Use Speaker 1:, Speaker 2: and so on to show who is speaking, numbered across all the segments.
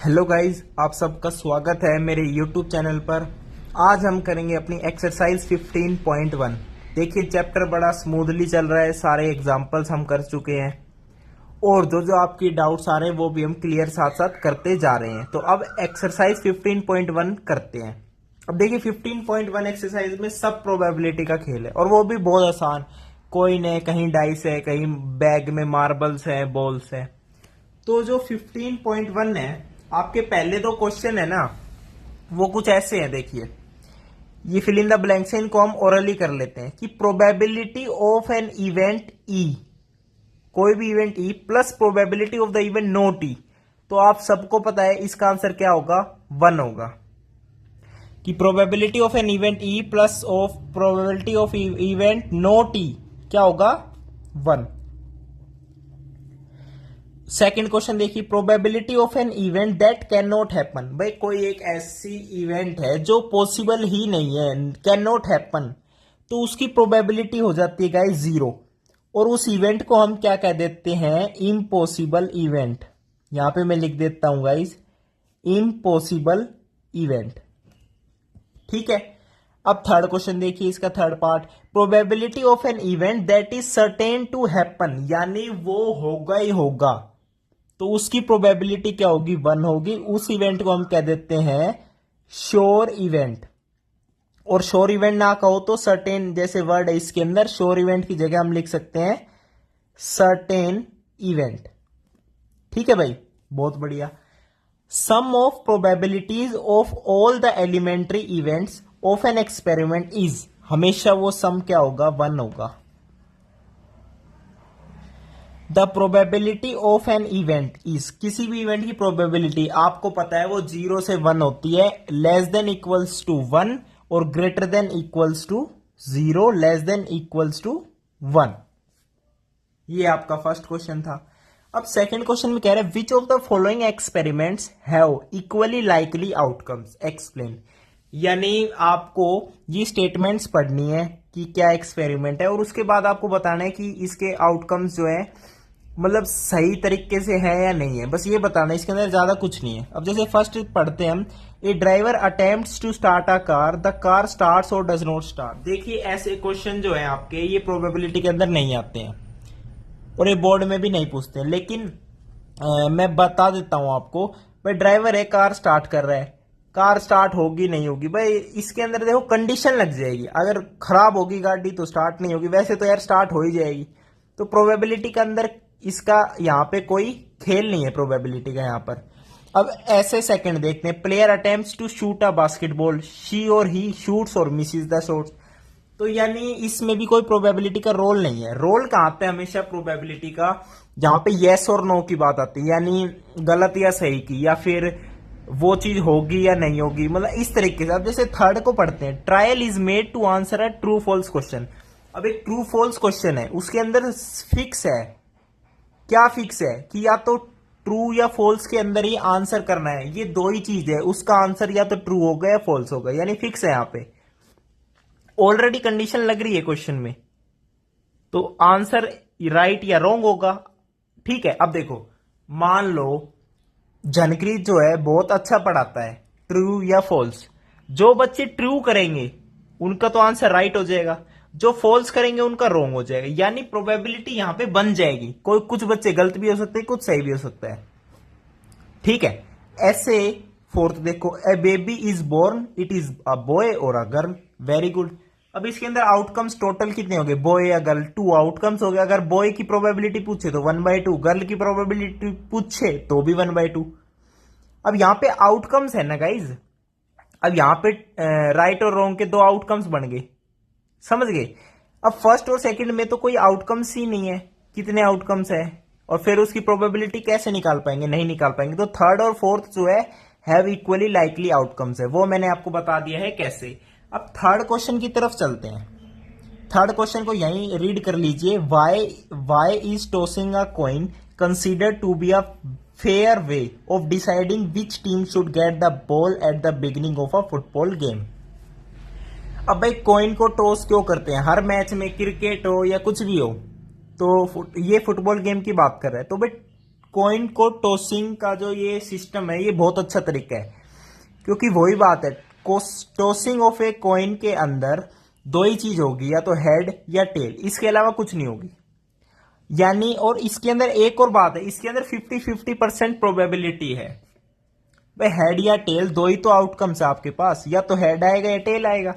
Speaker 1: Hello guys, आप सबका स्वागत है मेरे यूट्यूब चैनल पर। आज हम करेंगे अपनी एक्सरसाइज 15.1। देखिए, चैप्टर बड़ा स्मूथली चल रहा है, सारे एग्जांपल्स हम कर चुके हैं और जो जो आपकी डाउट्स आ रहे हैं वो भी हम क्लियर साथ साथ करते जा रहे हैं। तो अब एक्सरसाइज 15.1 करते हैं। अब देखिए, 15.1 एक्सरसाइज में सब प्रोबेबिलिटी का खेल है और वो भी बहुत आसान। कॉइन है, कहीं डाइस है, कहीं बैग में मार्बल्स है, बॉल्स है। तो जो 15.1 है, आपके पहले दो क्वेश्चन है ना, वो कुछ ऐसे हैं। देखिए, ये फिल इन द ब्लैंक्स है, इनको हम ओरली कर लेते हैं कि probability of an event E, कोई भी event E plus probability of the event not E. तो आप सबको पता है इसका आंसर क्या होगा, 1 होगा। कि probability of an event E plus of probability of event not E क्या होगा, 1। सेकेंड क्वेश्चन देखिए, probability of an event that can not happen. भाई, कोई एक ऐसी इवेंट है जो पॉसिबल ही नहीं है, कैन नॉट हैपन, तो उसकी प्रोबेबिलिटी हो जाती है गाइस 0। और उस इवेंट को हम क्या कह देते हैं, इम्पॉसिबल इवेंट। यहां पे मैं लिख देता हूं गाइस, इम्पॉसिबल इवेंट। ठीक है। अब थर्ड क्वेश्चन देखिए, इसका third part, probability of an event that is certain to happen, यानी वो होगा ही होगा, तो उसकी प्रोबेबिलिटी क्या होगी, 1 होगी। उस इवेंट को हम कह देते हैं श्योर इवेंट। और श्योर इवेंट ना कहो तो सर्टेन जैसे वर्ड है इसके अंदर, श्योर इवेंट की जगह हम लिख सकते हैं सर्टेन इवेंट। ठीक है भाई, बहुत बढ़िया। Sum of probabilities of all the elementary events of an experiment is, हमेशा वो सम क्या होगा, 1 होगा। The probability of an event is, किसी भी इवेंट की प्रोबेबिलिटी आपको पता है वो 0 से 1 होती है, लेस देन इक्वल्स टू 1 और greater than equals to 0, less than equals to 1। ये आपका फर्स्ट क्वेश्चन था। अब सेकंड क्वेश्चन में कह रहे हैं, which of the following experiments have equally likely outcomes, explain. यानी आपको ये स्टेटमेंट्स पढ़नी है कि क्या एक्सपेरिमेंट है और उसके बाद आपको बताना है कि इसके आउटकम्स जो है मतलब सही तरीके से है या नहीं है, बस ये बताना है, इसके अंदर ज्यादा कुछ नहीं है। अब जैसे फर्स्ट पढ़ते हैं हम, a driver attempts to start a car, the car starts और डज नॉट स्टार्ट। देखिए, ऐसे क्वेश्चन जो है आपके, ये प्रोबेबिलिटी के अंदर नहीं आते हैं और ये बोर्ड में भी नहीं पूछते हैं, लेकिन मैं बता देता हूं आपको। भाई, ड्राइवर है, कार स्टार्ट कर रहा है, कार स्टार्ट होगी नहीं होगी, भाई इसके अंदर देखो कंडीशन लग जाएगी, अगर खराब होगी गाड़ी तो स्टार्ट नहीं होगी, वैसे तो यार स्टार्ट हो ही जाएगी। तो प्रोबेबिलिटी के अंदर इसका यहाँ पे कोई खेल नहीं है प्रोबेबिलिटी का यहाँ पर। अब ऐसे सेकंड देखते हैं, player attempts to shoot a basketball, she और ही शूट्स और मिसेस द शॉट्स। तो यानी इसमें भी कोई प्रोबेबिलिटी का रोल नहीं है। रोल कहां पे हमेशा प्रोबेबिलिटी का, जहां पे येस और नो की बात आती है, यानी गलत या सही की, या फिर वो चीज होगी या नहीं होगी, मतलब इस तरीके से। अब जैसे थर्ड को पढ़ते हैं, trial is made to answer a true false question. अब एक ट्रू फॉल्स क्वेश्चन है, उसके अंदर फिक्स है, क्या फिक्स है कि या तो ट्रू या फॉल्स के अंदर ही आंसर करना है, ये दो ही चीज है, उसका आंसर या तो ट्रू होगा या फॉल्स होगा, यानी फिक्स है। यहाँ पे ऑलरेडी कंडीशन लग रही है क्वेश्चन में, तो आंसर राइट या रॉन्ग होगा। ठीक है। अब देखो, मान लो जनप्रीत जो है बहुत अच्छा पढ़ाता है, ट्रू या फॉल्स। जो बच्चे ट्रू करेंगे उनका तो आंसर राइट हो जाएगा, जो फॉल्स करेंगे उनका रॉन्ग हो जाएगा, यानी प्रोबेबिलिटी यहां पे बन जाएगी। कोई कुछ बच्चे गलत भी हो सकते हैं, कुछ सही भी हो सकता है। ठीक है। ऐसे फोर्थ देखो, a baby is born, it is a boy और अ गर्ल, वेरी गुड। अब इसके अंदर आउटकम्स टोटल कितने हो गए, बॉय या गर्ल, 2 आउटकम्स हो गए। अगर बॉय की प्रोबेबिलिटी पूछे तो 1/2, गर्ल की प्रोबेबिलिटी पूछे तो भी 1/2। अब यहां पे आउटकम्स है ना गाइज, अब यहां पे राइट और रॉन्ग के 2 आउटकम्स बन गए, समझ गए। अब फर्स्ट और सेकंड में तो कोई आउटकम्स ही नहीं है, कितने आउटकम्स है, और फिर उसकी प्रोबेबिलिटी कैसे निकाल पाएंगे, नहीं निकाल पाएंगे। तो थर्ड और फोर्थ जो है हैव इक्वली लाइकली आउटकम्स है, वो मैंने आपको बता दिया है कैसे। अब थर्ड क्वेश्चन की तरफ चलते हैं। थर्ड क्वेश्चन को यहीं रीड कर लीजिए, why is tossing a coin consider to be a fair way of deciding which team should get the ball at the beginning of a football game. अब भाई, कॉइन को टॉस क्यों करते हैं, हर मैच में, क्रिकेट हो या कुछ भी हो, तो ये फुटबॉल गेम की बात कर रहे हैं। तो भाई कॉइन को टॉसिंग का जो ये सिस्टम है ये बहुत अच्छा तरीका है, क्योंकि वही बात है, टॉसिंग ऑफ ए कॉइन के अंदर दो ही चीज होगी, या तो हेड या टेल, इसके अलावा कुछ नहीं होगी। यानी और इसके अंदर एक और बात है, इसके अंदर 50-50% प्रोबेबिलिटी है भाई, हेड या टेल दो ही तो आउटकम्स है आपके पास, या तो हेड आएगा या टेल आएगा।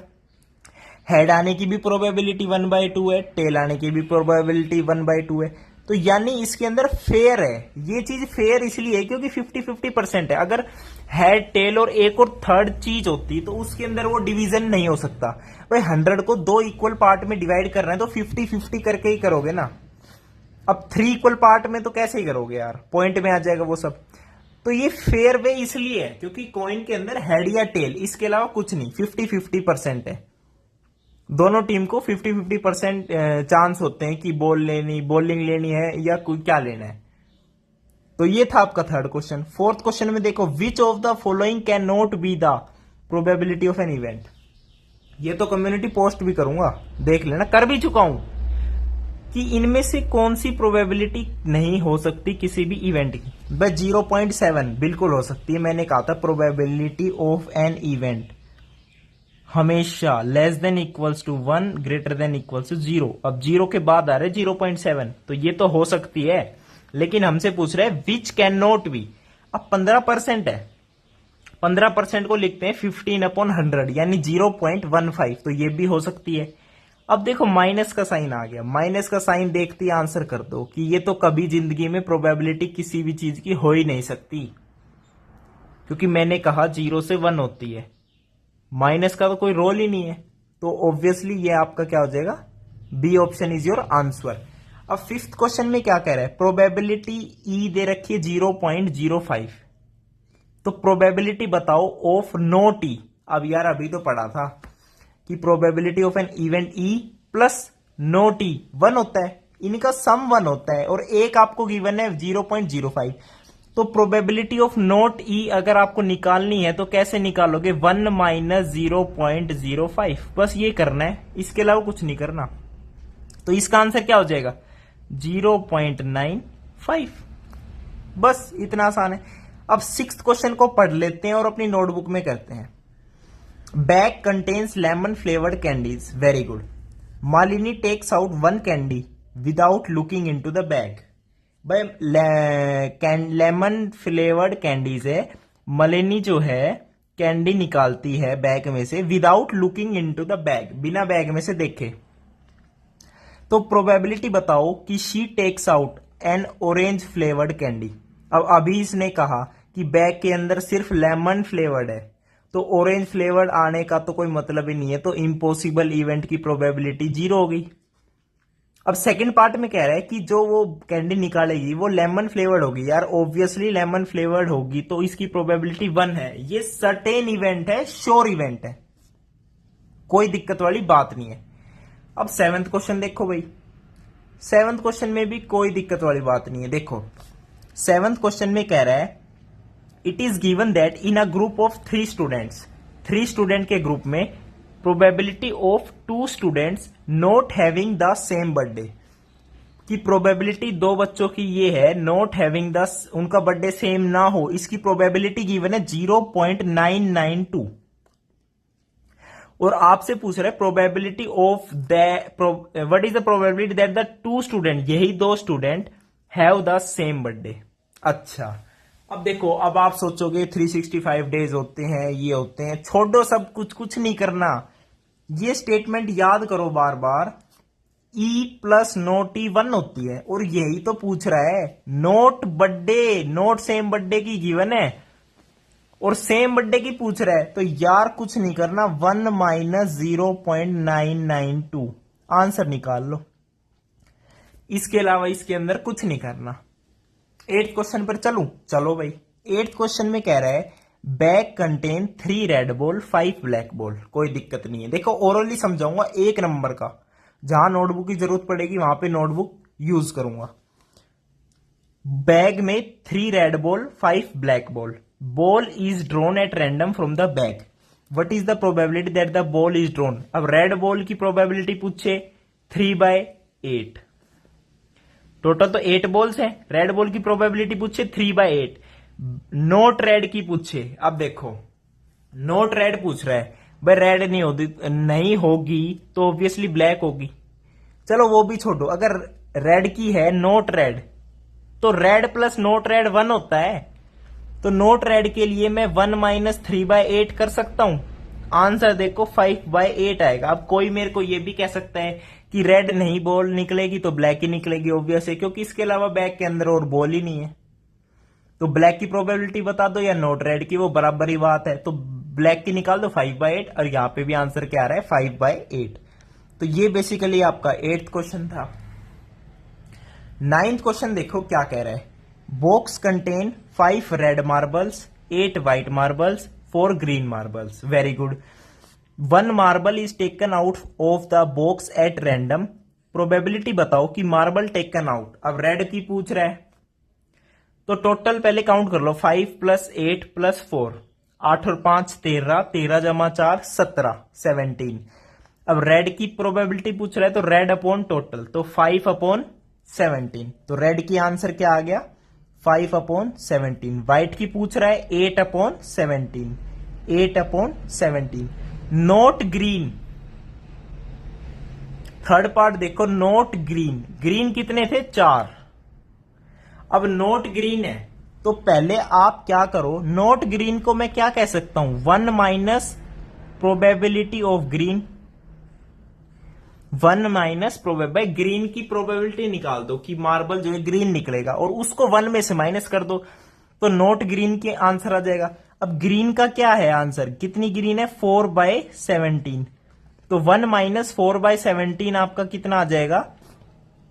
Speaker 1: हेड आने की भी प्रोबेबिलिटी 1/2 है, टेल आने की भी प्रोबेबिलिटी 1/2 है। तो यानी इसके अंदर फेयर है, ये चीज फेयर इसलिए है क्योंकि 50-50% है। अगर हेड टेल और एक और थर्ड चीज होती तो उसके अंदर वो डिवीजन नहीं हो सकता भाई। 100 को दो इक्वल पार्ट में डिवाइड करना है तो 50-50 करके ही करोगे ना। अब 3 इक्वल पार्ट में तो कैसे ही करोगे यार, पॉइंट में आ जाएगा वो सब। तो ये फेयर वे इसलिए है क्योंकि कॉइन के अंदर हेड या टेल, इसके अलावा कुछ नहीं, 50-50% है। दोनों टीम को 50-50% चांस होते हैं कि बॉलिंग लेनी है या कोई क्या लेना है। तो ये था आपका थर्ड क्वेश्चन। फोर्थ क्वेश्चन में देखो, which of the following can not be the probability of an event. ये तो कम्युनिटी पोस्ट भी करूंगा, देख लेना, कर भी चुका हूं कि इनमें से कौन सी प्रोबेबिलिटी नहीं हो सकती किसी भी इवेंट की। बस 0.7 बिल्कुल हो सकती है। मैंने कहा था प्रोबेबिलिटी ऑफ एन इवेंट हमेशा less than equals to 1 greater than equals to 0। अब 0 के बाद आ रहे 0.7, तो ये तो हो सकती है, लेकिन हमसे पूछ रहे हैं विच कैन नॉट बी। अब 15% है, 15% को लिखते हैं 15/100 यानी 0.15, तो ये भी हो सकती है। अब देखो माइनस का साइन आ गया, माइनस का साइन देखते ही आंसर कर दो कि ये तो कभी जिंदगी में प्रोबेबिलिटी किसी भी चीज की हो ही नहीं सकती, क्योंकि मैंने कहा 0 से 1 होती है, माइनस का तो कोई रोल ही नहीं है। तो ऑब्वियसली ये आपका क्या हो जाएगा, B option is your answer. अब फिफ्थ क्वेश्चन में क्या कह रहा है, प्रोबेबिलिटी ई दे रखी है 0.05, तो प्रोबेबिलिटी बताओ ऑफ नॉट ई। अब यार अभी तो पढ़ा था कि probability of an event E plus not E 1 होता है, इनका सम 1 होता है, और एक आपको गिवन है 0.05। तो प्रोबेबिलिटी ऑफ नॉट ई अगर आपको निकालनी है तो कैसे निकालोगे, 1 - 0.05, बस ये करना है, इसके अलावा कुछ नहीं करना। तो इसका आंसर क्या हो जाएगा, 0.95, बस इतना आसान है। अब सिक्स्थ क्वेश्चन को पढ़ लेते हैं और अपनी नोटबुक में करते हैं। Bag contains lemon flavoured candies, very good. Malini takes out 1 candy without looking into the bag. भाई लेमन फ्लेवर्ड कैंडीज है, मालिनी जो है कैंडी निकालती है बैग में से without looking into the bag, बिना बैग में से देखे। तो प्रोबेबिलिटी बताओ कि she takes out an orange flavoured candy. अब अभी इसने कहा कि बैग के अंदर सिर्फ लेमन फ्लेवर्ड है, तो ऑरेंज फ्लेवर्ड आने का तो कोई मतलब ही नहीं है, तो इम्पॉसिबल इवेंट की प्रोबेबिलिटी 0 हो गई। अब सेकंड पार्ट में कह रहा है कि जो वो कैंडी निकालेगी वो लेमन फ्लेवर्ड होगी। यार ऑब्वियसली लेमन फ्लेवर्ड होगी, तो इसकी प्रोबेबिलिटी 1 है। ये सर्टेन इवेंट है, श्योर इवेंट है, कोई दिक्कत वाली बात नहीं है। अब सेवंथ क्वेश्चन देखो भाई, सेवंथ क्वेश्चन में भी कोई दिक्कत वाली बात नहीं है। देखो सेवंथ क्वेश्चन में कह रहा है, it is given that in a group of 3 students, 3 student के ग्रुप में probability of 2 students not having the same birthday की प्रोबेबिलिटी 2 बच्चों की ये है, नॉट हैविंग द, उनका बर्थडे सेम ना हो, इसकी प्रोबेबिलिटी गिवन है 0.992। और आपसे पूछ रहे probability of what is the probability that the 2 student, यही 2 student have the same birthday. अच्छा अब देखो, अब आप सोचोगे 365 डेज होते हैं, ये होते हैं, छोड़ो सब कुछ नहीं करना, ये स्टेटमेंट याद करो बार बार, ई प्लस नोट ई 1 होती है, और यही तो पूछ रहा है, note birthday, note same birthday की गिवन है और सेम बर्थडे की पूछ रहा है, तो यार कुछ नहीं करना, 1 - 0.992 आंसर निकाल लो, इसके अलावा इसके अंदर कुछ नहीं करना। 8th क्वेश्चन पर चलूं, चलो भाई। 8th क्वेश्चन में कह रहा है, bag contain 3 red ball 5 black ball, कोई दिक्कत नहीं है। देखो ओरली समझाऊंगा 1 नंबर का, जहां नोटबुक की जरूरत पड़ेगी वहां पे नोटबुक यूज करूंगा। बैग में 3 red ball 5 black ball, ball is drawn at random from the bag, what is the probability that the ball is drawn. अब रेड बॉल की प्रोबेबिलिटी पूछे 3/8, टोटल तो 8 बॉल्स हैं। रेड बॉल की probability पूछे 3/8। Note red की पूछे, अब देखो नोट रेड पूछ रहा है भाई, रेड नहीं होगी तो ऑब्वियसली ब्लैक होगी। चलो वो भी छोड़ो, अगर रेड की है नोट रेड, तो रेड प्लस नोट रेड 1 होता है। तो नोट रेड के लिए मैं 1 - 3/8 कर सकता हूं। आंसर देखो 5/8 आएगा। अब कोई मेरे को ये भी कह सकता है कि रेड नहीं बॉल निकलेगी तो ब्लैक ही निकलेगी, ऑब्वियस है, क्योंकि इसके अलावा बैग के अंदर और बॉल ही नहीं है। तो ब्लैक की प्रोबेबिलिटी बता दो या नोट रेड की, वो बराबर ही बात है। तो ब्लैक की निकाल दो 5/8, और यहां पे भी आंसर क्या आ रहा है 5/8। तो ये बेसिकली आपका 8th क्वेश्चन था। 9th क्वेश्चन देखो क्या कह रहा है। Box contain 5 red marbles, 8 white marbles, 4 green marbles. Very good. 1 marble is taken out of the box at random. Probability बताओ कि मार्बल टेकन आउट। अब रेड की पूछ रहा है, तो टोटल पहले काउंट कर लो। 5 + 8 + 4, 8 और 5 13, 13 + 4 17, 17। अब रेड की प्रोबेबिलिटी पूछ रहा है, तो रेड अपॉन टोटल, तो 5/17। तो रेड की आंसर क्या आ गया 5/17। व्हाइट की पूछ रहा है 8/17, 8/17। नोट ग्रीन, थर्ड पार्ट देखो, नोट ग्रीन, ग्रीन कितने थे 4। अब नोट ग्रीन है तो पहले आप क्या करो, नोट ग्रीन को मैं क्या कह सकता हूं 1 - probability of green, 1 - probability, green की प्रोबेबिलिटी निकाल दो कि मार्बल जो है ग्रीन निकलेगा, और उसको 1 में से माइनस कर दो, तो नोट ग्रीन के आंसर आ जाएगा। अब ग्रीन का क्या है आंसर, कितनी ग्रीन है 4/17। तो 1 - 4/17 आपका कितना आ जाएगा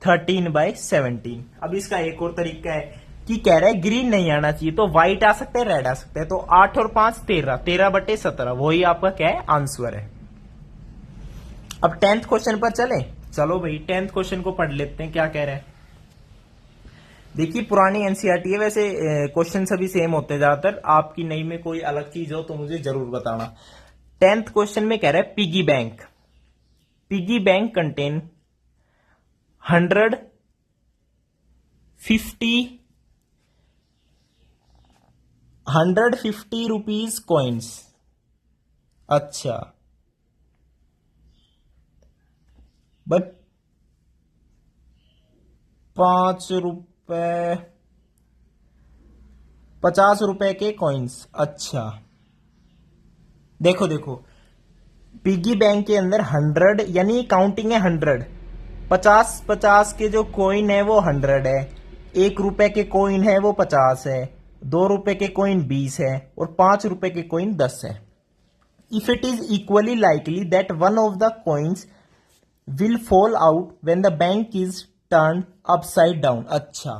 Speaker 1: 13/17। अब इसका एक और तरीका है कि कह रहा है ग्रीन नहीं आना चाहिए, तो व्हाइट आ सकता है, रेड आ सकता है। तो 8 और 5 13, 13/17, वही आपका क्या है आंसर है। अब 10th क्वेश्चन पर चले। चलो भाई 10th क्वेश्चन को पढ़ लेते हैं क्या कह रहा है। देखिए पुरानी एनसीईआरटी है, वैसे क्वेश्चन सभी सेम होते हैं ज्यादातर। आपकी नई में कोई अलग चीज हो तो मुझे जरूर बताना। 10th क्वेश्चन में कह रहा है piggy bank, piggy bank contain 150 rupees coins. अच्छा भाई 5 रुपए, 50 रुपए के कॉइन्स। अच्छा देखो देखो, पिगी बैंक के अंदर 100 यानी काउंटिंग है 100, 50 के जो कॉइन है वो 100 है, 1 रुपए के कॉइन है वो 50 है, 2 रुपए के कॉइन 20 है, और 5 रुपए के कॉइन 10 है। If it is equally likely that one of the coins will fall out when the bank is turn upside down. अच्छा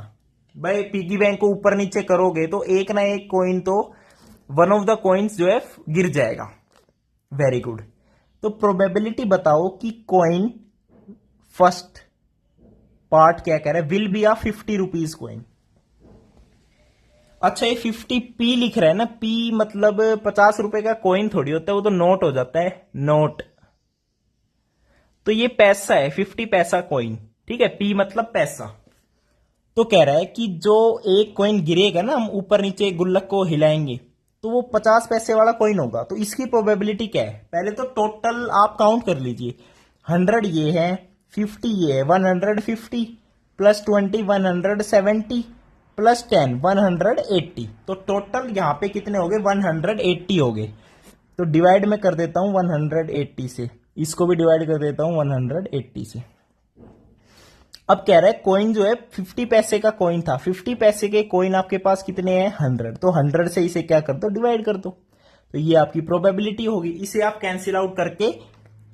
Speaker 1: भाई पिगी बैंक को ऊपर नीचे करोगे तो एक ना एक कॉइन तो, वन ऑफ द कॉइन्स जो है गिर जाएगा। Very good. तो प्रोबेबिलिटी बताओ कि कॉइन, फर्स्ट पार्ट क्या कह रहा है, will be a 50 rupees coin. अच्छा ये 50p लिख रहा है ना, p मतलब 50 रुपए का कॉइन थोड़ी होता है, वो तो नोट हो जाता है, नोट। तो ये पैसा है, 50 पैसा कॉइन, ठीक है, p मतलब पैसा। तो कह रहा है कि जो एक कॉइन गिरेगा ना, हम ऊपर नीचे गुल्लक को हिलाएंगे तो वो 50 पैसे वाला कॉइन होगा। तो इसकी प्रोबेबिलिटी क्या है, पहले तो टोटल आप काउंट कर लीजिए। 100 ये है, 50 ये है, 150 प्लस 20 170 प्लस 10 180। तो टोटल यहां पे कितने हो गए 180 हो गए। तो डिवाइड में कर देता हूं 180 से, इसको भी डिवाइड कर देता हूं 180 से। अब कह रहा है कॉइन जो है 50 पैसे का कॉइन था, 50 पैसे के कॉइन आपके पास कितने हैं 100, तो 100 से इसे क्या कर दो डिवाइड कर दो। तो ये आपकी प्रोबेबिलिटी होगी। इसे आप कैंसिल आउट करके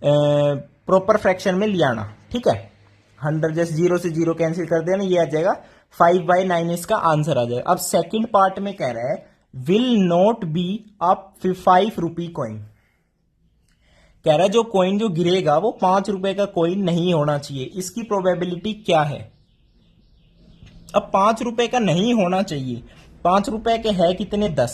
Speaker 1: प्रॉपर फ्रैक्शन में ले आना, ठीक है। 100 जैसे 0 से 0 कैंसिल कर देना, ये आ जाएगा 5/9 इसका आंसर आ जाएगा। अब सेकंड पार्ट में कह रहा है will not be up 5 rupee coin. कह रहा है जो कॉइन जो गिरेगा वो 5 रुपए का कॉइन नहीं होना चाहिए। इसकी प्रोबेबिलिटी क्या है। अब 5 रुपए का नहीं होना चाहिए, 5 रुपए के है कितने 10,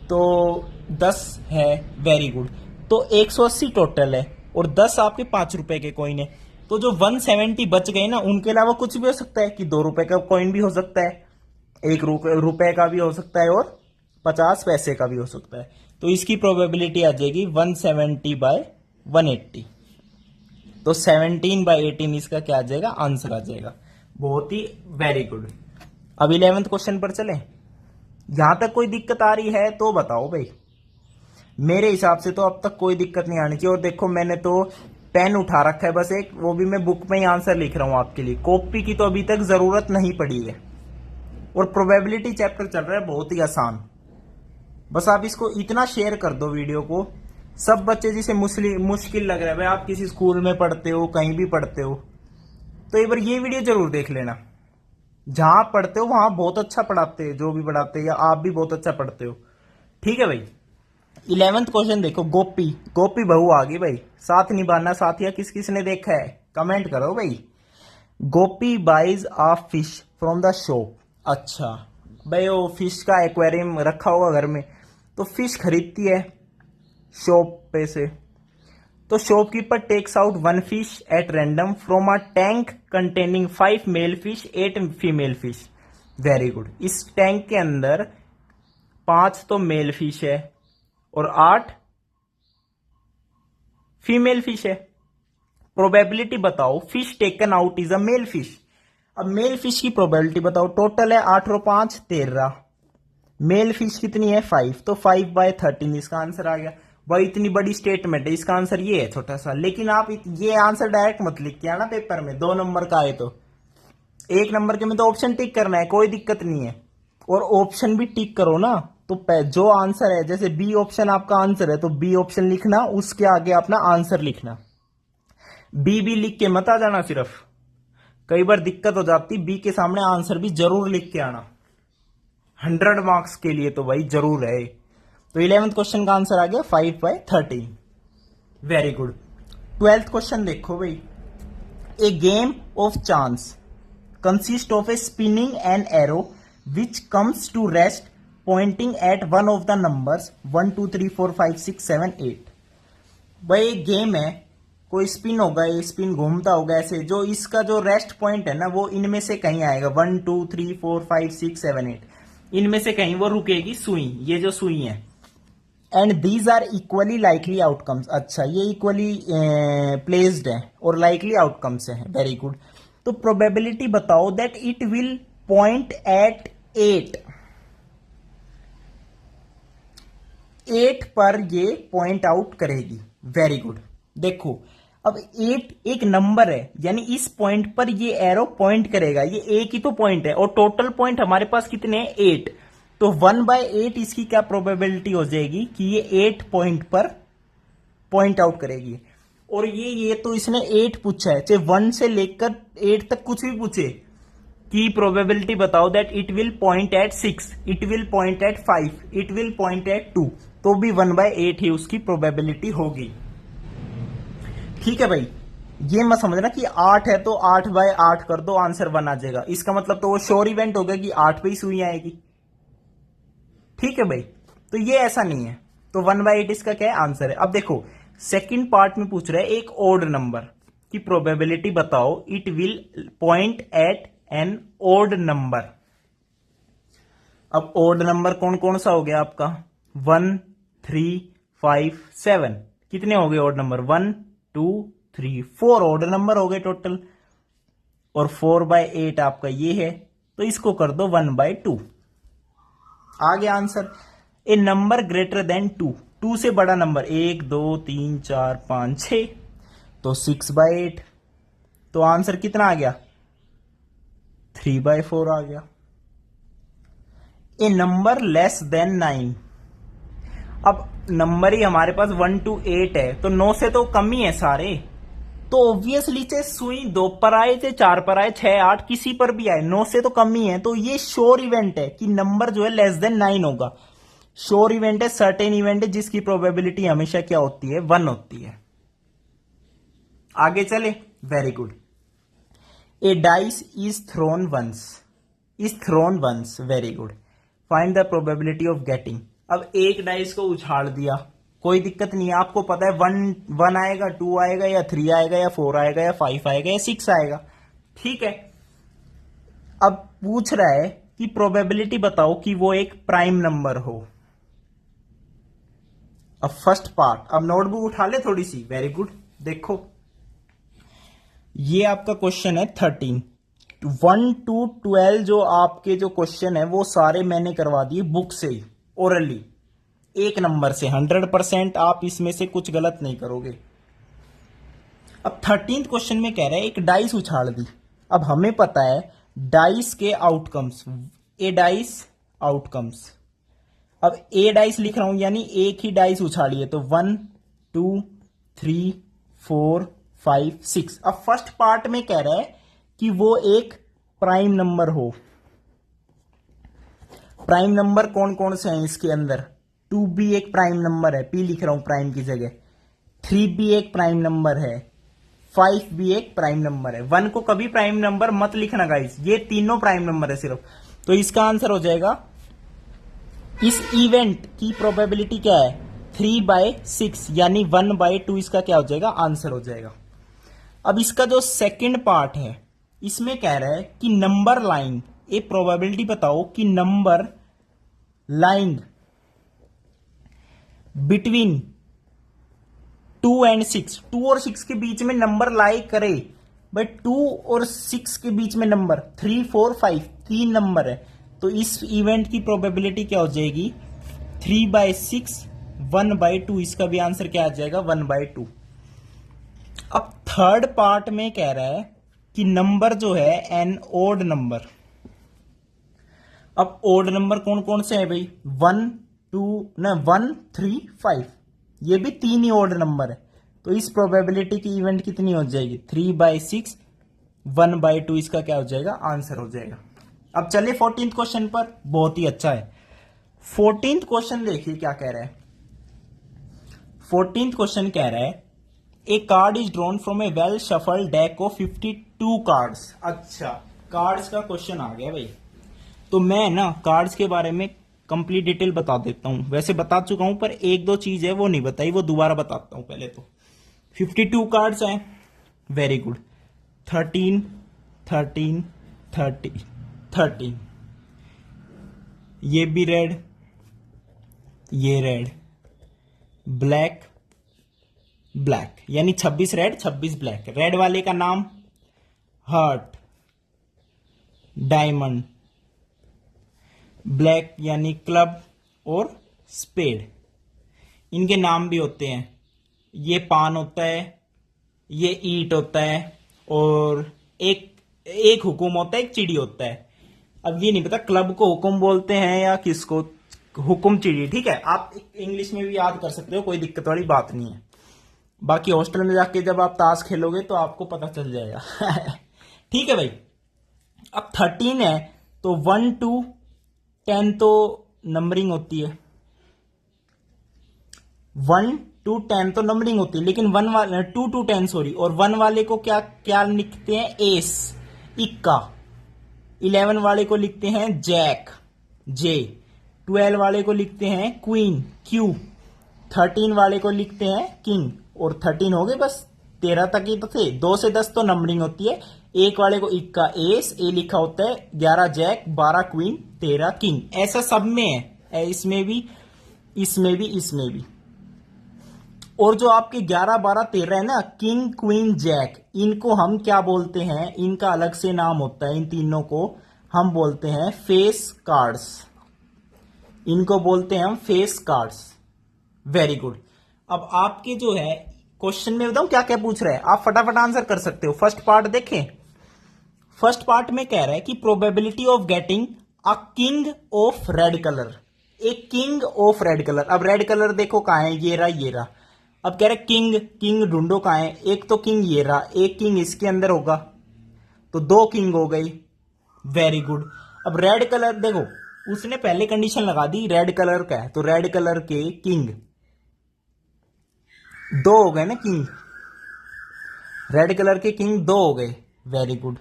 Speaker 1: तो 10 है, वेरी गुड। तो 180 टोटल है और 10 आपके 5 रुपए के कॉइन है। तो जो 170 बच गए ना, उनके अलावा कुछ भी हो सकता है कि 2 रुपए का कॉइन भी हो सकता है, 1 रुपए का भी हो सकता है और 50 पैसे का भी हो सकता है। तो इसकी प्रोबेबिलिटी आ जाएगी 170/180। तो 17/18 इसका क्या आ जाएगा, आंसर आ जाएगा। बहुत ही वेरी गुड। अब 11th क्वेश्चन पर चलें। यहां तक कोई दिक्कत आ रही है तो बताओ भाई। मेरे हिसाब से तो अब तक कोई दिक्कत नहीं आनी चाहिए। और देखो मैंने तो पेन उठा रखा है बस एक, वो भी मैं बुक में ही आंसर लिख रहा हूं आपके लिए। कॉपी की तो अभी तक जरूरत नहीं पड़ी है। और प्रोबेबिलिटी चैप्टर चल रहा है बहुत ही आसान। बस आप इसको इतना शेयर कर दो वीडियो को, सब बच्चे जिसे मुश्किल लग रहा है, भाई आप किसी स्कूल में पढ़ते हो, कहीं भी पढ़ते हो, तो एक बार ये वीडियो जरूर देख लेना। जहां पढ़ते हो वहां बहुत अच्छा पढ़ाते हैं, जो भी पढ़ाते हैं, या आप भी बहुत अच्छा पढ़ते हो। ठीक है भाई। 11th क्वेश्चन देखो। गोपी बहू आ गई भाई। साथ निभाना साथिया किस किस ने देखा है, कमेंट करो भाई। Gopi buys a fish from the shop. अच्छा भाई, वो फिश का एक्वेरियम रखा होगा घर में, तो फिश खरीदती है शॉप पे से। तो shopkeeper takes out 1 fish at random from a tank containing 5 male fish 8 female fish. Very good. इस टैंक के अंदर 5 तो मेल फिश है और 8 फीमेल फिश है। प्रोबेबिलिटी बताओ fish taken out is a male fish. अब मेल फिश की प्रोबेबिलिटी बताओ। टोटल है 8 और 5 13। मेल फिश कितनी है 5, तो 5/13 इसका आंसर आ गया। भाई इतनी बड़ी स्टेटमेंट है, इसका आंसर ये है छोटा सा। लेकिन आप ये आंसर डायरेक्ट मत लिख के आना पेपर में, 2 नंबर का आए तो। 1 नंबर के में तो ऑप्शन टिक करना है, कोई दिक्कत नहीं है। और ऑप्शन भी टिक करो ना, तो जो आंसर है, जैसे बी ऑप्शन आपका आंसर है तो बी ऑप्शन लिखना, उसके आगे अपना आंसर लिखना। बी लिख के मत आ जाना सिर्फ, कई बार दिक्कत हो जाती। बी के सामने आंसर भी जरूर लिख के आना। 100 मार्क्स के लिए तो भाई जरूर है। तो 11th क्वेश्चन का आंसर आ गया 5/13। Very good. 12th क्वेश्चन देखो भाई। A game of chance consist of a spinning an arrow which comes to rest pointing at one of the numbers 1 2 3 4 5 6 7 8। भाई एक गेम है, कोई स्पिन होगा, ये स्पिन घूमता होगा ऐसे, जो इसका जो रेस्ट पॉइंट है ना वो इनमें से कहीं आएगा। 1 2 3 4 5 6 7 8 इनमें से कहीं वो रुकेगी सुई, ये जो सुई है। And these are equally likely outcomes. अच्छा, ये इक्वली प्लेस्ड है और लाइकली आउटकम्स है। Very good. तो प्रोबेबिलिटी बताओ that it will point at 8 पर ये पॉइंट आउट करेगी। Very good. देखो अब 8 एक नंबर है, यानी इस पॉइंट पर ये एरो पॉइंट करेगा। ये एक ही तो पॉइंट है और टोटल पॉइंट हमारे पास कितने हैं 8। तो 1/8 इसकी क्या प्रोबेबिलिटी हो जाएगी कि ये 8 पॉइंट पर पॉइंट आउट करेगी। और ये तो इसने 8 पूछा है, चाहे 1 से लेकर 8 तक कुछ भी पूछे कि प्रोबेबिलिटी बताओ that it will point at 6, it will point at 5, it will point at 2, तो भी 1/8 ही उसकी प्रोबेबिलिटी होगी। ठीक है भाई। ये मत समझना कि 8 है तो 8/8 कर दो आंसर 1 आ जाएगा, इसका मतलब तो वो श्योर इवेंट हो गया कि 8 पे ही सुई आएगी। ठीक है भाई। तो ये ऐसा नहीं है। तो 1/8 इसका क्या है, आंसर है। अब देखो सेकंड पार्ट में पूछ रहा है एक ओड नंबर की प्रोबेबिलिटी बताओ it will point at an odd number. अब ओड नंबर कौन कौन सा हो गया आपका, 1 3 5 7। कितने हो गए ओड नंबर, 1 2 3 4 ओड नंबर हो गए टोटल। और 4/8 आपका ये है, तो इसको कर दो 1/2। आ गया आंसर। ए नंबर ग्रेटर देन 2, 2 से बड़ा नंबर 1 2 3 4 5 6, तो 6/8। तो आंसर कितना आ गया, 3/4 आ गया। ए नंबर लेस देन 9। अब नंबर ही हमारे पास 1 to 8 है, तो 9 से तो कम ही है सारे। तो ऑब्वियसली चाहे सुई 2 पर आए, चाहे 4 पर आए, 6 8 किसी पर भी आए, 9 से तो कम ही है। तो ये श्योर इवेंट है कि नंबर जो है लेस देन 9 होगा। श्योर इवेंट है, सर्टेन इवेंट है, जिसकी प्रोबेबिलिटी हमेशा क्या होती है, 1 होती है। आगे चले। Very good. A dice is thrown once. Very good. Find the probability of getting. अब एक डाइस को उछाल दिया, कोई दिक्कत नहीं है, आपको पता है 1 आएगा, 2 आएगा, या 3 आएगा, या 4 आएगा, या 5 आएगा, या 6 आएगा। ठीक है, अब पूछ रहा है कि प्रोबेबिलिटी बताओ कि वो एक प्राइम नंबर हो। अब फर्स्ट पार्ट, अब नोटबुक उठा ले थोड़ी सी, वेरी गुड। देखो ये आपका क्वेश्चन है 13, 1 to 12 जो आपके जो क्वेश्चन है वो सारे मैंने करवा दिए बुक से ही, ओरली, एक नंबर से 100%। आप इसमें से कुछ गलत नहीं करोगे। अब 13th क्वेश्चन में कह रहा है एक डाइस उछाल दी। अब हमें पता है डाइस के आउटकम्स, ए डाइस आउटकम्स। अब ए डाइस लिख रहा हूं, यानी एक ही डाइस उछाली है, तो 1 2 3 4 5 6। अब फर्स्ट पार्ट में कह रहा है कि वो एक प्राइम नंबर हो। प्राइम नंबर कौन कौन से हैं इसके अंदर? 2 भी एक प्राइम नंबर है, पी लिख रहा हूं प्राइम की जगह। 3 भी एक प्राइम नंबर है, 5 भी एक प्राइम नंबर है। 1 को कभी प्राइम नंबर मत लिखना गाइस, ये तीनों प्राइम नंबर है सिर्फ। तो इसका आंसर हो जाएगा, इस इवेंट की प्रोबेबिलिटी क्या है? 3/6, यानी 1/2 इसका क्या हो जाएगा? आंसर हो जाएगा। अब इसका जो सेकंड पार्ट है इसमें कह रहा है कि नंबर लाइन, एक प्रोबेबिलिटी बताओ कि नंबर लाइंग बिटवीन 2 and 6, 2 और 6 के बीच में नंबर लाई करे। बट 2 और 6 के बीच में नंबर 3 4 5 तीन नंबर है, तो इस इवेंट की प्रोबेबिलिटी क्या हो जाएगी? 3/6, 1/2। इसका भी आंसर क्या आ जाएगा? 1/2। अब थर्ड पार्ट में कह रहा है कि नंबर जो है एन ओड नंबर। अब ओड नंबर कौन कौन से है भाई? 1 3 5, ये भी तीन ही ओड नंबर है। तो इस प्रोबेबिलिटी की इवेंट कितनी हो जाएगी? 3/6, 1/2। इसका क्या हो जाएगा? आंसर हो जाएगा। अब चलिए 14th क्वेश्चन पर, बहुत ही अच्छा है। 14th क्वेश्चन देखिए क्या कह रहा है। 14th क्वेश्चन कह रहा है a card is drawn from a well shuffled deck of 52 cards. अच्छा, कार्ड्स का क्वेश्चन आ गया भाई। तो मैं ना कार्ड्स के बारे में कंप्लीट डिटेल बता देता हूं, वैसे बता चुका हूं पर एक दो चीज है वो नहीं बताई, वो दोबारा बताता हूं। पहले तो 52 कार्ड्स हैं, वेरी गुड। 13 13 13 13, ये भी रेड, ये रेड, ब्लैक ब्लैक, यानी 26 रेड 26 ब्लैक। रेड वाले का नाम हार्ट, डायमंड, ब्लैक यानी क्लब और स्पेड। इनके नाम भी होते हैं, ये पान होता है, ये ईट होता है, और एक हुकुम होता है, एक चिड़ी होता है। अब ये नहीं पता क्लब को हुकुम बोलते हैं या किसको, हुकुम चिड़ी। ठीक है, आप इंग्लिश में भी याद कर सकते हो, कोई दिक्कत वाली बात नहीं है। बाकी हॉस्टल में जाके जब आप ताश खेलोगे तो आपको पता चल जाएगा। ठीक है भाई। अब 13 है तो 1 to 10 तो नंबरिंग होती है, 1 to 10 तो नंबरिंग होती है, लेकिन 2 to 10 सॉरी, और 1 वाले को क्या क्या लिखते हैं? एस, इक्का। 11 वाले को लिखते हैं जैक, जे। 12 वाले को लिखते हैं क्वीन, क्यू। 13 वाले को लिखते हैं किंग, और 13 हो गए बस, 13 तक ही तो थे। 2 से 10 तो नंबरिंग होती है। एक वाले को इक्का एस, ए लिखा होता है, 11 जैक, 12 क्वीन, 13 किंग। ऐसा सब में है, इसमें भी, इसमें भी, इसमें भी। और जो आपके 11 12 13 है ना, किंग क्वीन जैक, इनको हम क्या बोलते हैं? इनका अलग से नाम होता है। इन तीनों को हम बोलते हैं फेस कार्ड्स। इनको बोलते हैं हम फेस कार्ड्स। Very good. अब आपके जो है क्वेश्चन में बताऊं क्या क्या पूछ रहा है, आप फटाफट आंसर कर सकते हो। फर्स्ट पार्ट देखें। फर्स्ट पार्ट में कह रहा है कि probability of getting a king of red colour, एक किंग ऑफ रेड कलर। अब रेड कलर देखो कहां है, ये रहा ये रहा। अब कह रहे किंग, किंग ढूंढो कहां है। एक तो किंग ये रहा, एक किंग इसके अंदर होगा, तो 2 किंग हो गई। Very good. अब रेड कलर देखो, उसने पहले कंडीशन लगा दी रेड कलर का है, तो रेड कलर के किंग 2 हो गए ना किंग, रेड कलर के किंग 2 हो गए। Very good.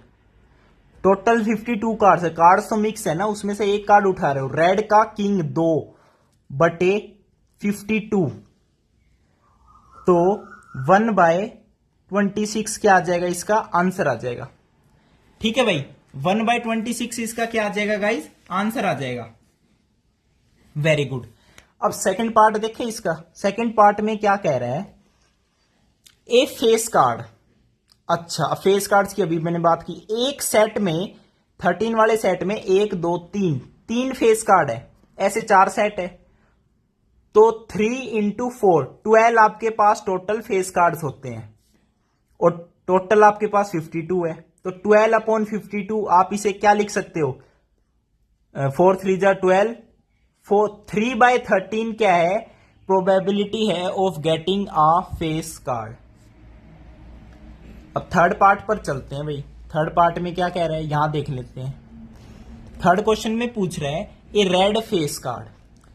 Speaker 1: टोटल 52 कार्ड्स है, कार्ड्स तो मिक्स है ना, उसमें से एक कार्ड उठा रहे हो। रेड का किंग 2/52, तो 1/26 क्या आ जाएगा, इसका आंसर आ जाएगा। ठीक है भाई, 1/26 इसका क्या आ जाएगा गाइस, आंसर आ जाएगा। Very good. अब सेकंड पार्ट देखें इसका। सेकंड पार्ट में क्या कह रहा है, ए फेस कार्ड। अच्छा, फेस कार्ड्स की अभी मैंने बात की। एक सेट में 13 वाले सेट में 1 2 3 फेस कार्ड है, ऐसे 4 सेट है, तो 3 × 4 12 आपके पास टोटल फेस कार्ड्स होते हैं, और टोटल आपके पास 52 है। तो 12/52 आप इसे क्या लिख सकते हो, 4 3 जा 12, 3/13 क्या है, प्रोबेबिलिटी है of getting a face card. अब थर्ड पार्ट पर चलते हैं भाई। थर्ड पार्ट में क्या कह रहा है, यहां देख लेते हैं। थर्ड क्वेश्चन में पूछ रहा है ए रेड फेस कार्ड।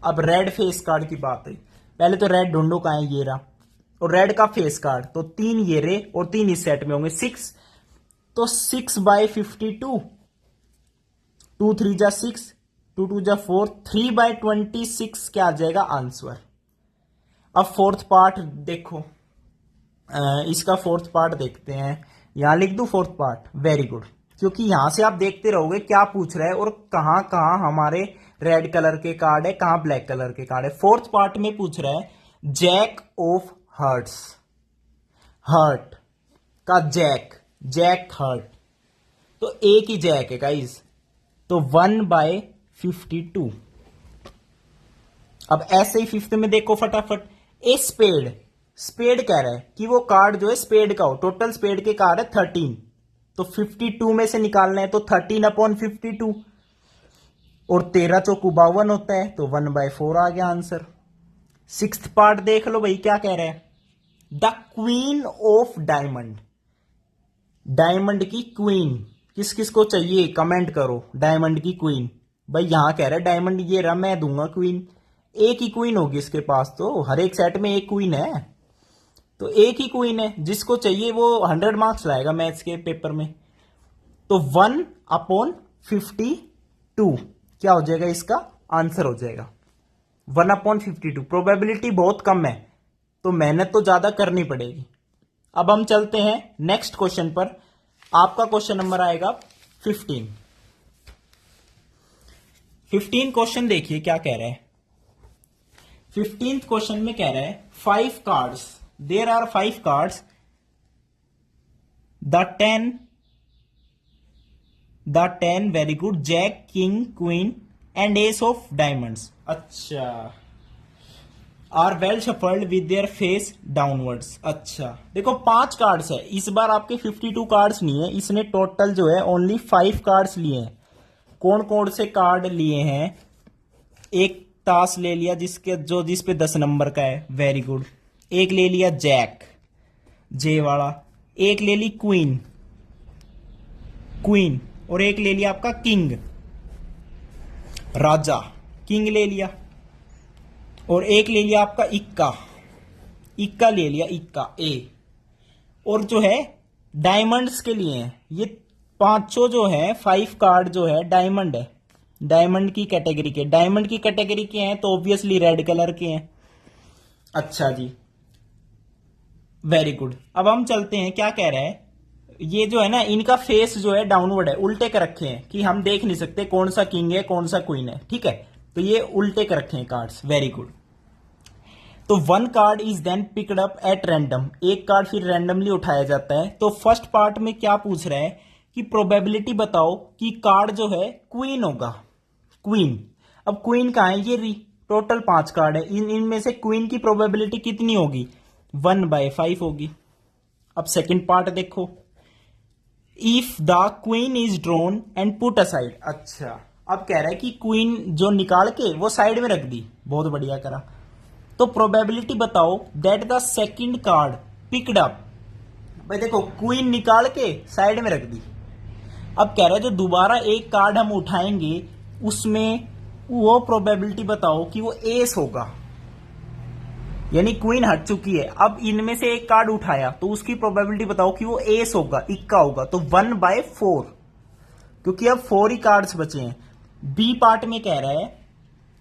Speaker 1: अब रेड फेस कार्ड की बात है, पहले तो रेड ढूंढो कहां है, ये रहा, और रेड का फेस कार्ड तो 3 ये रे और 3 इस सेट में होंगे, 6, तो 6/52, 2 3 जा 6, 2 2 जा 4, 3/26 क्या आ जाएगा आंसर। अब फोर्थ पार्ट देखो, इसका फोर्थ पार्ट देखते हैं। यहां लिख दूं फोर्थ पार्ट, वेरी गुड, क्योंकि यहां से आप देखते रहोगे क्या पूछ रहा है और कहां कहां हमारे रेड कलर के कार्ड है, कहां ब्लैक कलर के कार्ड है। फोर्थ पार्ट में पूछ रहा है जैक ऑफ हर्ट्स, हर्ट का जैक, जैक हर्ट, तो एक ही जैक है गाइस, तो 1/52। अब ऐसे ही फिफ्थ में देखो फटाफट, ए स्पेड, स्पेड कह रहा है कि वो कार्ड जो है स्पेड का हो, टोटल स्पेड के कार्ड है 13, तो 52 में से निकालना है, तो 13/52, और 13 चौक 52 होता है, तो 1/4 आ गया आंसर। सिक्स्थ पार्ट देख लो भाई, क्या कह रहा है, the queen of diamond, diamond की क्वीन, किस किस को चाहिए कमेंट करो, डायमंड की क्वीन। भाई यहां कह रहा है डायमंड ये रहा, मैं दूंगा क्वीन, एक ही क्वीन होगी इसके पास, तो हर एक सेट में एक क्वीन है, तो एक ही क्वीन है, जिसको चाहिए वो 100 मार्क्स लाएगा मैथ्स के पेपर में। तो 1/52 क्या हो जाएगा, इसका आंसर हो जाएगा 1/52। प्रोबेबिलिटी बहुत कम है, तो मेहनत तो ज्यादा करनी पड़ेगी। अब हम चलते हैं नेक्स्ट क्वेश्चन पर। आपका क्वेश्चन नंबर आएगा 15। 15 क्वेश्चन देखिए क्या कह रहा है। 15th क्वेश्चन में कह रहा है 5 cards, there are 5 cards, the 10 very good, jack king queen and ace of diamonds. अच्छा, are well shuffled with their face downwards. अच्छा देखो 5 कार्ड्स है, इस बार आपके 52 कार्ड्स नहीं है, इसने टोटल जो है ओनली 5 कार्ड्स लिए हैं। कौन कौन से कार्ड लिए हैं, एक ताश ले लिया जिस पे 10 नंबर का है, वेरी गुड, एक ले लिया जैक जे वाला, एक ले ली क्वीन, क्वीन, और एक ले लिया आपका किंग, राजा, किंग ले लिया, और एक ले लिया आपका इक्का, इक्का ले लिया, इक्का ए, और जो है डायमंड्स के लिए हैं ये पांचों जो है 5 कार्ड जो है डायमंड है, डायमंड की कैटेगरी के, डायमंड की कैटेगरी के हैं तो ऑब्वियसली रेड कलर के हैं। अच्छा जी, वेरी गुड। अब हम चलते हैं, क्या कह रहा है, ये जो है ना इनका फेस जो है डाउनवर्ड है, उल्टे कर रखे हैं कि हम देख नहीं सकते कौन सा किंग है कौन सा क्वीन है, ठीक है, तो ये उल्टे कर रखे हैं कार्ड्स, वेरी गुड। तो 1 card is then picked up at random, एक कार्ड फिर रैंडमली उठाया जाता है। तो फर्स्ट पार्ट में क्या पूछ रहा है कि प्रोबेबिलिटी बताओ कि कार्ड जो है क्वीन होगा, क्वीन। अब क्वीन कहां है, ये री, टोटल 5 कार्ड है, इनमें से क्वीन की प्रोबेबिलिटी कितनी होगी, 1/5 होगी। अब सेकंड पार्ट देखो, if the queen is drawn and put aside. अच्छा, अब कह रहा है कि क्वीन जो निकाल के वो साइड में रख दी, बहुत बढ़िया करा, तो प्रोबेबिलिटी बताओ that the second card picked up. भाई देखो क्वीन निकाल के साइड में रख दी, अब कह रहा है जो दोबारा एक कार्ड हम उठाएंगे उसमें वो प्रोबेबिलिटी बताओ कि वो एस होगा, यानी क्वीन हट चुकी है, अब इनमें से एक कार्ड उठाया तो उसकी प्रोबेबिलिटी बताओ कि वो एस होगा, इक्का होगा, तो 1/4, क्योंकि अब 4 ही कार्ड्स बचे हैं। बी पार्ट में कह रहा है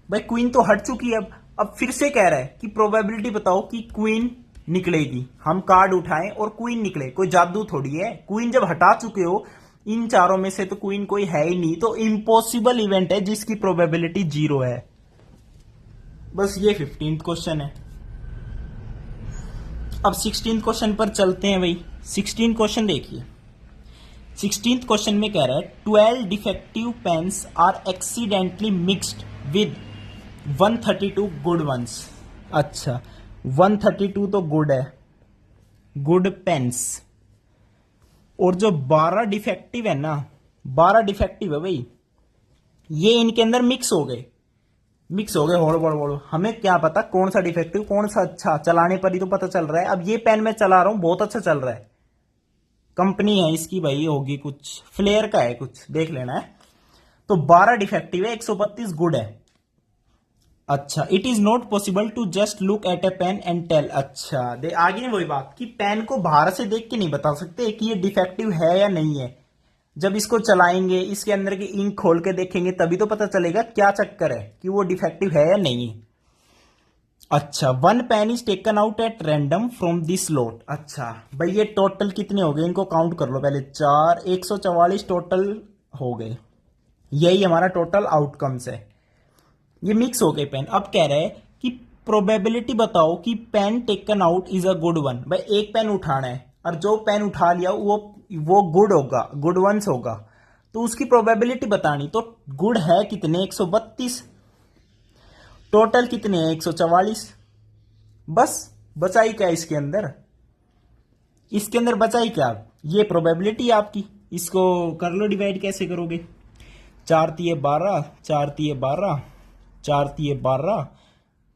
Speaker 1: भाई क्वीन तो हट चुकी है, अब फिर से कह रहा है कि प्रोबेबिलिटी बताओ कि क्वीन निकलेगी। हम कार्ड उठाएं और क्वीन निकले, कोई जादू थोड़ी है। क्वीन जब हटा चुके हो इन चारों में से तो क्वीन कोई है ही नहीं, तो इम्पॉसिबल इवेंट है जिसकी प्रोबेबिलिटी 0 है। बस ये 15th क्वेश्चन है। अब 16th क्वेश्चन पर चलते हैं भाई। 16th क्वेश्चन देखिए। 16th क्वेश्चन में कह रहा है 12 defective pens are accidentally mixed with 132 good ones. अच्छा, 132 तो गुड है, गुड पेन्स, और जो 12 डिफेक्टिव है ना, 12 डिफेक्टिव है भाई, ये इनके अंदर मिक्स हो गए होड़। हमें क्या पता कौन सा डिफेक्टिव कौन सा अच्छा, चलाने पर ही तो पता चल रहा है। अब ये पेन मैं चला रहा हूं, बहुत अच्छा चल रहा है, कंपनी है इसकी भाई, होगी कुछ फ्लेयर का है, कुछ देख लेना है। तो 12 डिफेक्टिव है, 132 गुड है। अच्छा, it is not possible to just look at a pen and tell. अच्छा, आगे ने वही बात कि पेन को बाहर से देख के नहीं बता सकते कि ये डिफेक्टिव है या नहीं है। जब इसको चलाएंगे, इसके अंदर की इंक खोल के देखेंगे, तभी तो पता चलेगा क्या चक्कर है कि वो डिफेक्टिव है या नहीं। अच्छा, 1 pen is taken out at random from this lot. अच्छा भाई, ये टोटल कितने हो गए, इनको काउंट कर लो पहले। 4, 144 टोटल हो गए। यही हमारा टोटल आउटकम्स है। ये मिक्स हो गए पेन। अब कह रहे हैं कि प्रोबेबिलिटी बताओ कि pen taken out is a good one. भाई एक पेन उठाना है और जो पेन उठा लिया वो गुड होगा, गुड वंस होगा, तो उसकी प्रोबेबिलिटी बतानी। तो गुड है कितने, 132, टोटल कितने हैं, 144। बस बचाई क्या इसके अंदर, इसके अंदर बचाई क्या, ये प्रोबेबिलिटी आपकी। इसको कर लो डिवाइड, कैसे करोगे, 4 तिये 12, 4 तिये 12, 4 तिये 12,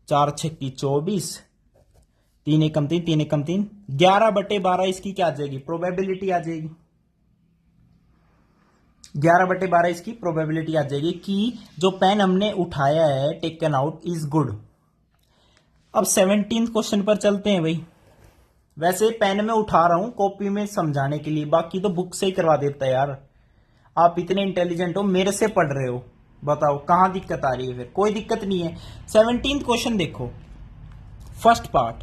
Speaker 1: 4 छक्की 24, 3 एकम 3, 3 एकम 3, 11/12 इसकी क्या आ जाएगी, प्रोबेबिलिटी आ जाएगी। 11/12 इसकी प्रोबेबिलिटी आ जाएगी कि जो पेन हमने उठाया है, टेकन आउट, इज गुड। अब 17th क्वेश्चन पर चलते हैं भाई। वैसे पेन में उठा रहा हूं कॉपी में समझाने के लिए, बाकी तो बुक से ही करवा देता है यार। आप इतने इंटेलिजेंट हो, मेरे से पढ़ रहे हो, बताओ कहां दिक्कत आ रही है। फिर कोई दिक्कत नहीं है। 17th क्वेश्चन देखो, first part,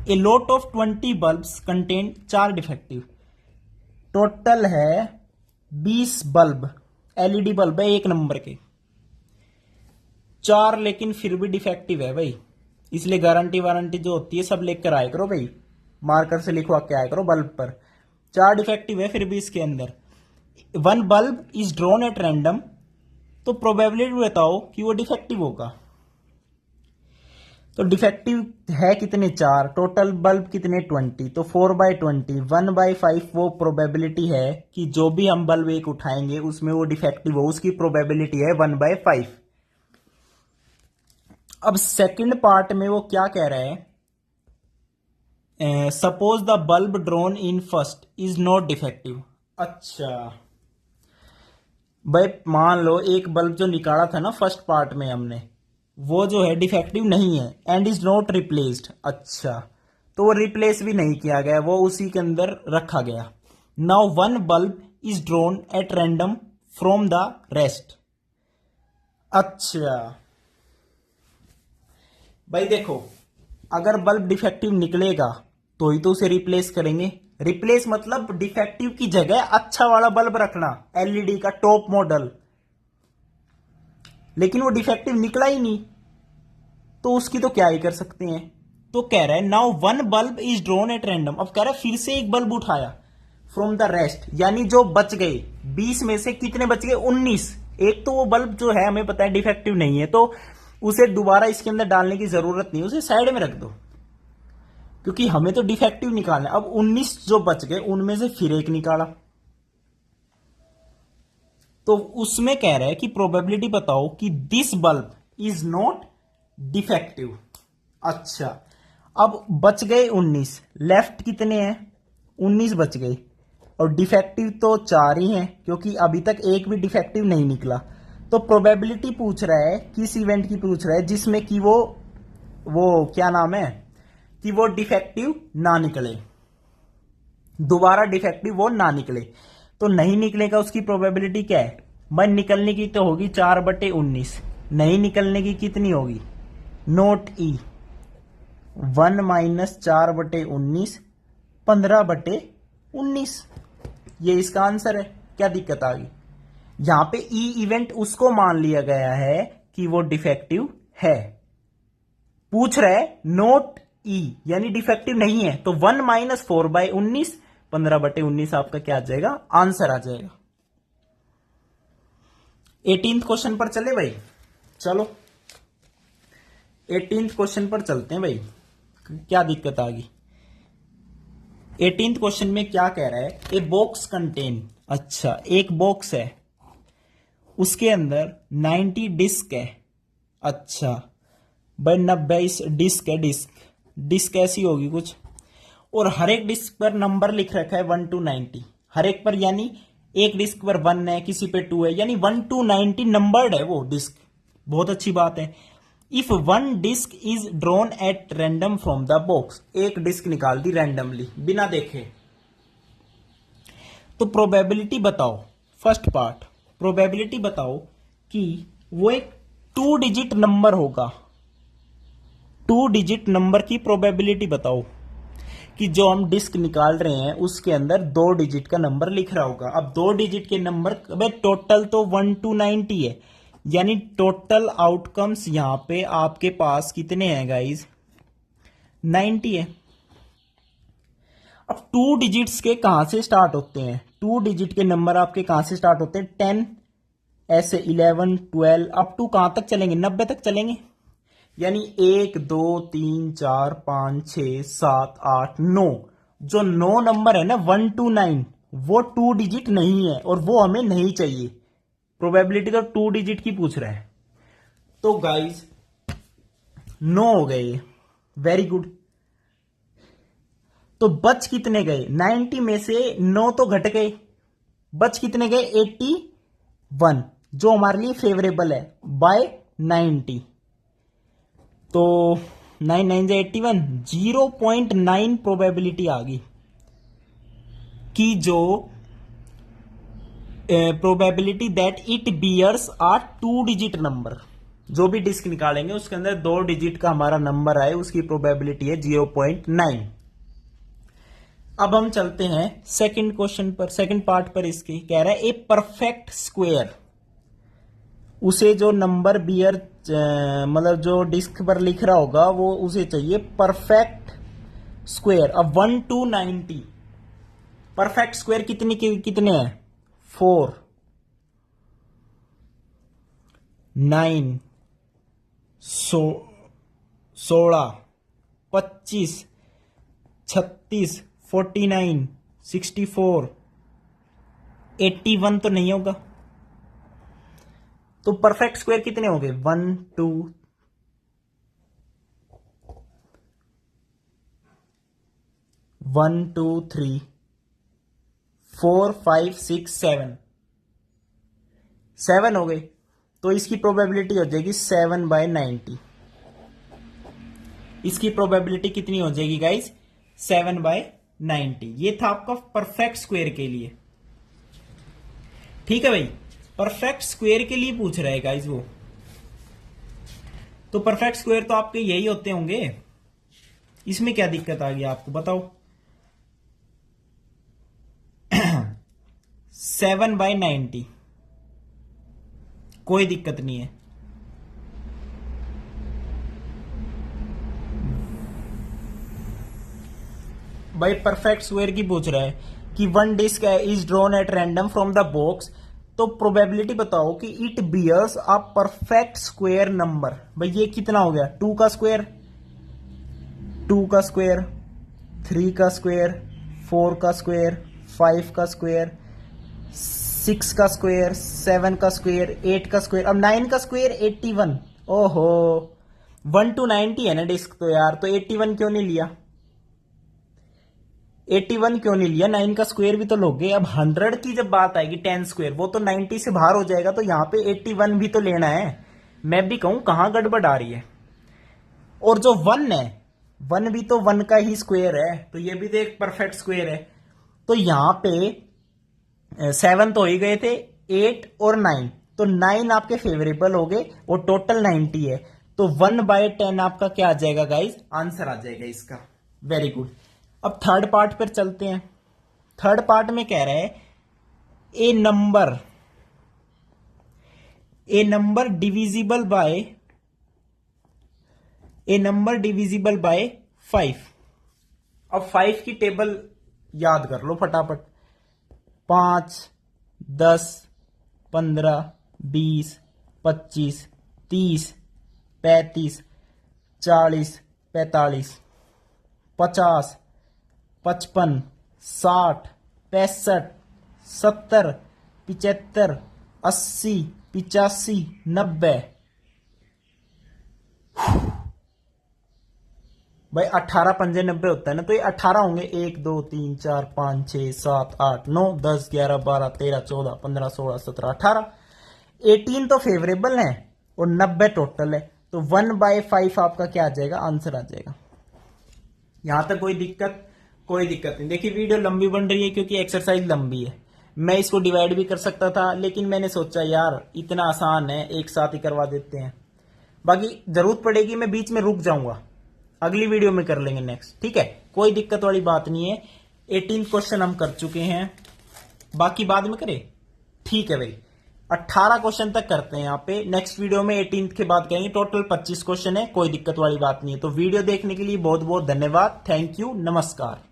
Speaker 1: a lot of 20 bulbs contain 4 defective. Total है 20 बल्ब, एलईडी बल्ब है 1 नंबर के, 4 लेकिन फिर भी डिफेक्टिव है भाई। इसलिए गारंटी वारंटी जो होती है सब लेकर आया करो भाई, मार्कर से लिखवा के आया करो बल्ब पर। 4 डिफेक्टिव है फिर भी इसके अंदर। 1 bulb is drawn at random, तो प्रोबेबिलिटी बताओ कि वो डिफेक्टिव होगा। तो डिफेक्टिव है कितने, 4, टोटल बल्ब कितने, 20, तो 4/20, 1/5 वो प्रोबेबिलिटी है कि जो भी हम बल्ब एक उठाएंगे उसमें वो डिफेक्टिव हो, उसकी प्रोबेबिलिटी है 1/5। अब सेकंड पार्ट में वो क्या कह रहा है, suppose the bulb drawn in first is not defective. अच्छा भाई, मान लो एक बल्ब जो निकाला था ना फर्स्ट पार्ट में हमने, वो जो है डिफेक्टिव नहीं है, एंड इज नॉट रिप्लेस्ड। अच्छा, तो वो रिप्लेस भी नहीं किया गया, वो उसी के अंदर रखा गया। Now 1 bulb is drawn at random from the rest. अच्छा भाई देखो, अगर बल्ब डिफेक्टिव निकलेगा तो ही तो उसे रिप्लेस करेंगे। रिप्लेस मतलब डिफेक्टिव की जगह अच्छा वाला बल्ब रखना, एलईडी का टॉप मॉडल। लेकिन वो डिफेक्टिव निकला ही नहीं, तो उसकी तो क्या ही कर सकते हैं। तो कह रहा है now 1 bulb is drawn at random. अब कह रहा है फिर से एक बल्ब उठाया फ्रॉम द रेस्ट, यानी जो बच गए 20 में से कितने बच गए, 19। एक तो वो बल्ब जो है हमें पता है डिफेक्टिव नहीं है, तो उसे दोबारा इसके अंदर डालने की जरूरत नहीं, उसे साइड में रख दो, क्योंकि हमें तो डिफेक्टिव निकालना है। अब 19 जो बच गए उनमें से फिर एक निकाला, तो उसमें कह रहा है कि प्रोबेबिलिटी बताओ कि this bulb is not defective. अच्छा, अब बच गए 19, लेफ्ट कितने हैं, 19 बच गए, और डिफेक्टिव तो 4 ही हैं, क्योंकि अभी तक एक भी डिफेक्टिव नहीं निकला। तो प्रोबेबिलिटी पूछ रहा है, किस इवेंट की पूछ रहा है, जिसमें कि वो क्या नाम है, कि वो डिफेक्टिव ना निकले, दोबारा डिफेक्टिव वो ना निकले। तो नहीं निकलेगा उसकी प्रोबेबिलिटी क्या है, भाई निकलने की तो होगी 4/19, नहीं निकलने की कितनी होगी, नोट ई, 1 माइनस 4/19 15/19। ये इसका आंसर है। क्या दिक्कत आ गई? यहां पे ई इवेंट उसको मान लिया गया है कि वो डिफेक्टिव है। पूछ रहे नोट ई यानी डिफेक्टिव नहीं है, तो 1 माइनस 4/19 15/19 आपका क्या आ जाएगा? आंसर आ जाएगा। 18th क्वेश्चन पर चले भाई। चलो 18th क्वेश्चन पर चलते हैं भाई। क्या दिक्कत आ गई? 18th क्वेश्चन में क्या कह रहा है? ए बॉक्स कंटेन, अच्छा एक बॉक्स है, उसके अंदर 90 डिस्क है। अच्छा भाई 90 डिस्क है। डिस्क ऐसी होगी कुछ, और हर एक डिस्क पर नंबर लिख रखा है 1 to 90। हर एक पर यानी एक डिस्क पर 1 है, किसी पे 2 है, यानी 1 to 90 नंबर्ड है वो डिस्क। बहुत अच्छी बात है। If 1 disc is drawn at random from the box, एक डिस्क निकाल दी रैंडमली बिना देखे, तो प्रोबेबिलिटी बताओ। फर्स्ट पार्ट, प्रोबेबिलिटी बताओ कि वो एक 2 डिजिट नंबर होगा। 2 डिजिट नंबर की प्रोबेबिलिटी बताओ कि जो हम डिस्क निकाल रहे हैं उसके अंदर 2 डिजिट का नंबर लिख रहा होगा। अब 2 डिजिट के नंबर, टोटल तो 1 to 90 है, यानी टोटल आउटकम्स यहां पे आपके पास कितने हैं गाइज? 90 है। अब 2 डिजिट्स के कहां से स्टार्ट होते हैं? 2 डिजिट के नंबर आपके कहां से स्टार्ट होते हैं? 10, ऐसे 11, 12 अप टू कहां तक चलेंगे? 90 तक चलेंगे। यानी 1 2 3 4 5 6 7 8 9, जो 9 नंबर है ना 1 to 9, वो 2 डिजिट नहीं है और वो हमें नहीं चाहिए। प्रोबेबिलिटी तो 2 डिजिट की पूछ रहा है। तो गाइज 9 हो गए, वेरी गुड। तो बच कितने गए? 90 में से 9 तो घट गए, बच कितने गए? 81, जो हमारे लिए फेवरेबल है बाय 90। तो 9 9 81, 0.9 प्रोबेबिलिटी आ गई कि जो probability that it bears a 2 digit number, जो भी डिस्क निकालेंगे उसके अंदर 2 डिजिट का हमारा नंबर आए, उसकी प्रोबेबिलिटी है 0.9। अब हम चलते हैं सेकंड क्वेश्चन पर, सेकंड पार्ट पर। इसके कह रहा है ए परफेक्ट स्क्वायर, उसे जो नंबर बियर मतलब जो डिस्क पर लिख रहा होगा वो उसे चाहिए परफेक्ट स्क्वायर। अब 1 to 90 परफेक्ट स्क्वायर कितने हैं? 4 9 16 25 36 49 64 81 तो नहीं होगा। तो परफेक्ट स्क्वायर कितने हो गए? 1 2 1 2 3 4 5 6 7 हो गए। तो इसकी प्रोबेबिलिटी हो जाएगी 7/90। इसकी प्रोबेबिलिटी कितनी हो जाएगी गाइस? 7/90। ये था आपका परफेक्ट स्क्वायर के लिए। ठीक है भाई, परफेक्ट स्क्वायर के लिए पूछ रहा है गाइस वो। तो परफेक्ट स्क्वायर तो आपके यही होते होंगे, इसमें क्या दिक्कत आ गई आपको बताओ? 7/90 कोई दिक्कत नहीं है। भाई परफेक्ट स्क्वायर की पूछ रहा है कि 1 disc is drawn at random from the box, तो प्रोबेबिलिटी बताओ कि it bears a perfect square number. भाई ये कितना हो गया? 2 का स्क्वायर, 2 का स्क्वायर, 3 का स्क्वायर, 4 का स्क्वायर, 5 का स्क्वायर, 6 का स्क्वायर, 7 का स्क्वायर, 8 का स्क्वायर, अब 9 का स्क्वायर 81। ओहो 1 to 90 है ना डिस्क, तो यार तो 81 क्यों नहीं लिया? 81 क्यों नहीं लिया? 9 का स्क्वायर भी तो लोगे। अब 100 की जब बात आएगी 10 स्क्वायर, वो तो 90 से बाहर हो जाएगा, तो यहां पे 81 भी तो लेना है। मैं भी कहूं कहां गड़बड़ आ रही है। और जो 1 है, 1 भी तो 1 का ही स्क्वायर है, तो ये भी तो एक परफेक्ट स्क्वायर है। तो यहां पे 7 तो ही गए थे, 8 और 9, तो 9 आपके फेवरेबल हो गए और टोटल 90 है। तो 1/10 आपका क्या आ जाएगा गाइज, आंसर आ जाएगा इसका। Very good. अब थर्ड पार्ट पर चलते हैं। थर्ड पार्ट में कह रहे हैं ए नंबर डिविजिबल बाय 5। अब 5 की टेबल याद कर लो फटाफट। 5, 10, 15, 20, 25, 30, 35, 40, 45, 50, 55, 60, 65, 70, 75, 80, 85, 90। भाई 18 पंजे 90 होता है ना, तो ये 18 होंगे। 1 2 3 4 5 6 7 8 9 10 11 12 13 14 15 16 17 18। 18 तो फेवरेबल है और 90 टोटल है, तो 1/5 आपका क्या आ जाएगा, आंसर आ जाएगा। यहां तक कोई दिक्कत नहीं। देखिए वीडियो लंबी बन रही है क्योंकि एक्सरसाइज लंबी है। मैं इसको डिवाइड भी कर सकता था, लेकिन मैंने सोचा यार इतना आसान है, एक साथ ही करवा देते हैं। बाकी जरूरत पड़ेगी मैं बीच में रुक जाऊंगा, अगली वीडियो में कर लेंगे नेक्स्ट, ठीक है, कोई दिक्कत वाली बात नहीं है। 18 क्वेश्चन हम कर चुके हैं, बाकी बाद में करें, ठीक है भाई। 18 क्वेश्चन तक करते हैं यहाँ पे, नेक्स्ट वीडियो में 18 के बाद करेंगे। टोटल 25 क्वेश्चन है, कोई दिक्कत वाली बात नहीं है। तो वीडियो देखने के लिए बहुत बहुत धन्यवाद, थैंक यू, नमस्कार।